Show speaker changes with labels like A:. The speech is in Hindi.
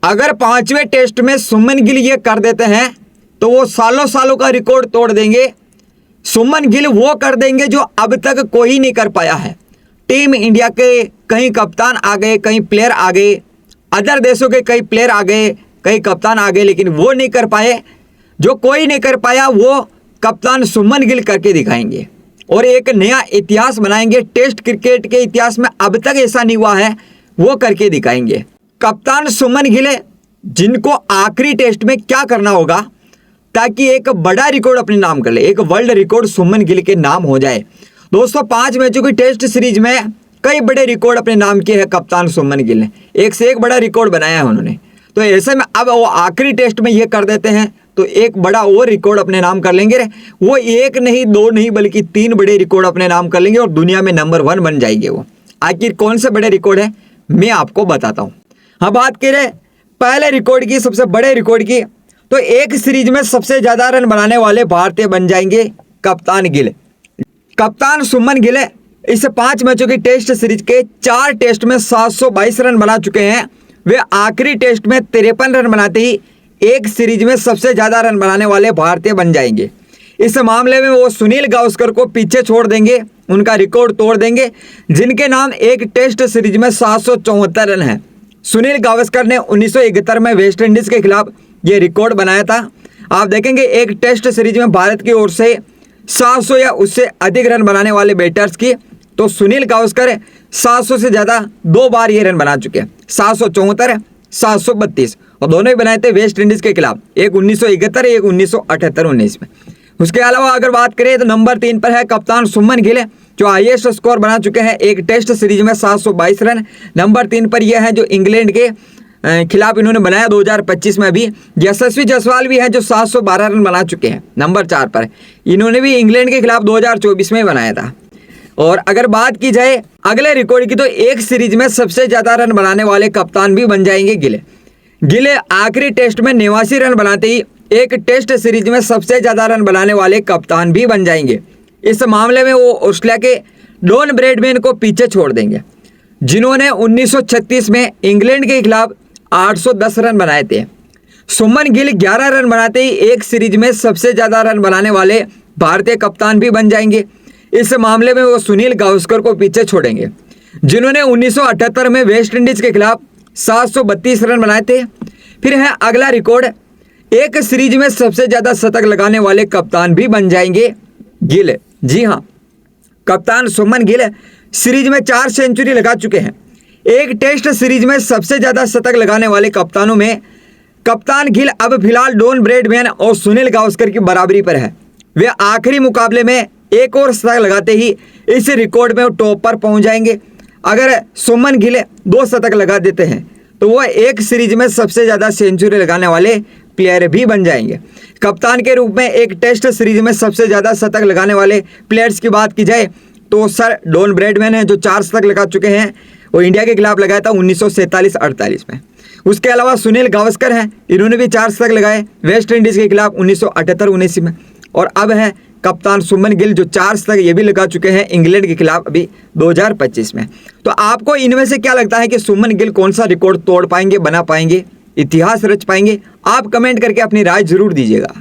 A: अगर 5वें टेस्ट में सुमन गिल ये कर देते हैं तो वो सालों सालों का रिकॉर्ड तोड़ देंगे। सुमन गिल वो कर देंगे जो अब तक कोई नहीं कर पाया है। टीम इंडिया के कई कप्तान आ गए, कई प्लेयर आ गए, अदर देशों के कई प्लेयर आ गए, कई कप्तान आ गए, लेकिन वो नहीं कर पाए। जो कोई नहीं कर पाया वो कप्तान सुमन गिल करके दिखाएंगे और एक नया इतिहास बनाएंगे। टेस्ट क्रिकेट के इतिहास में अब तक ऐसा नहीं हुआ है, वो करके दिखाएंगे। कप्तान सुमन गिल जिनको आखिरी टेस्ट में क्या करना होगा ताकि एक बड़ा रिकॉर्ड अपने नाम कर ले, एक वर्ल्ड रिकॉर्ड सुमन गिल के नाम हो जाए। दोस्तों 5 मैचों की टेस्ट सीरीज में कई बड़े रिकॉर्ड अपने नाम किए हैं कप्तान सुमन गिल ने, एक से एक बड़ा रिकॉर्ड बनाया है उन्होंने। तो ऐसे में अब वो आखिरी टेस्ट में ये कर देते हैं तो एक बड़ा और रिकॉर्ड अपने नाम कर लेंगे। वो एक नहीं, 2 नहीं, बल्कि 3 बड़े रिकॉर्ड अपने नाम कर लेंगे और दुनिया में नंबर 1 बन जाएंगे वो। आखिर कौन से बड़े रिकॉर्ड है मैं आपको बताता हूँ। हाँ, बात करें पहले रिकॉर्ड की, सबसे बड़े रिकॉर्ड की, तो एक सीरीज में सबसे ज्यादा रन बनाने वाले भारतीय बन जाएंगे कप्तान गिल। कप्तान सुमन गिल इस 5 मैचों की टेस्ट सीरीज के 4 टेस्ट में 722 रन बना चुके हैं। वे आखिरी टेस्ट में 53 रन बनाते ही एक सीरीज में सबसे ज्यादा रन बनाने वाले भारतीय बन जाएंगे। इस मामले में वो सुनील गावस्कर को पीछे छोड़ देंगे, उनका रिकॉर्ड तोड़ देंगे, जिनके नाम एक टेस्ट सीरीज में 774 रन है। सुनील गावस्कर ने 1971 में वेस्ट इंडीज के खिलाफ ये रिकॉर्ड बनाया था। आप देखेंगे एक टेस्ट सीरीज में भारत की ओर से 700 या उससे अधिक रन बनाने वाले बैटर्स की, तो सुनील गावस्कर 700 से ज़्यादा 2 बार ये रन बना चुके हैं, 774, 732, और दोनों ही बनाए थे वेस्ट इंडीज के खिलाफ, एक 1971, एक 1978-19 में। उसके अलावा अगर बात करें तो नंबर 3 पर है कप्तान सुमन गिल, जो हाईएस्ट स्कोर बना चुके हैं एक टेस्ट सीरीज में 722 रन। नंबर 3 पर यह है जो इंग्लैंड के खिलाफ इन्होंने बनाया 2025 में। अभी यशस्वी जायसवाल भी है जो 712 रन बना चुके हैं। नंबर 4 पर इन्होंने भी इंग्लैंड के खिलाफ 2024 में बनाया था। और अगर बात की जाए अगले रिकॉर्ड की तो एक सीरीज में सबसे ज्यादा रन बनाने वाले कप्तान भी बन जाएंगे गिल। गिल आखिरी टेस्ट में 89 रन बनाते ही एक टेस्ट सीरीज में सबसे ज्यादा रन बनाने वाले कप्तान भी बन जाएंगे। इस मामले में वो ऑस्ट्रेलिया के डॉन ब्रैडमैन को पीछे छोड़ देंगे, जिन्होंने 1936 में इंग्लैंड के खिलाफ 810 रन बनाए थे। सुमन गिल 11 रन बनाते ही एक सीरीज में सबसे ज्यादा रन बनाने वाले भारतीय कप्तान भी बन जाएंगे। इस मामले में वो सुनील गावस्कर को पीछे छोड़ेंगे, जिन्होंने 1978 में वेस्ट इंडीज के खिलाफ 732 रन बनाए थे। फिर है अगला रिकॉर्ड, एक सीरीज में सबसे ज्यादा शतक लगाने वाले कप्तान भी बन जाएंगे गिल। जी हाँ, कप्तान सुमन गिल सीरीज में 4 सेंचुरी लगा चुके हैं। एक टेस्ट सीरीज में सबसे ज्यादा शतक लगाने वाले कप्तानों में कप्तान गिल अब फिलहाल डॉन ब्रैडमैन और सुनील गावस्कर की बराबरी पर है। वे आखिरी मुकाबले में एक और शतक लगाते ही इस रिकॉर्ड में टॉप पर पहुंच जाएंगे। अगर सुमन गिल 2 शतक लगा देते हैं तो वह एक सीरीज में सबसे ज्यादा सेंचुरी लगाने वाले प्लेयर भी बन जाएंगे। कप्तान के रूप में एक टेस्ट सीरीज में सबसे ज्यादा शतक लगाने वाले प्लेयर्स की बात की जाए तो सर डॉन ब्रैडमैन है जो 4 शतक लगा चुके हैं, वो इंडिया के खिलाफ लगाया था 1947-48 में। उसके अलावा सुनील गावस्कर हैं, इन्होंने भी 4 शतक लगाए वेस्ट इंडीज के खिलाफ 1978-19 में। और अब है कप्तान सुमन गिल जो 4 शतक ये भी लगा चुके हैं इंग्लैंड के खिलाफ अभी 2025 में। तो आपको इनमें से क्या लगता है कि सुमन गिल कौन सा रिकॉर्ड तोड़ पाएंगे, बना पाएंगे, इतिहास रच पाएंगे? आप कमेंट करके अपनी राय जरूर दीजिएगा।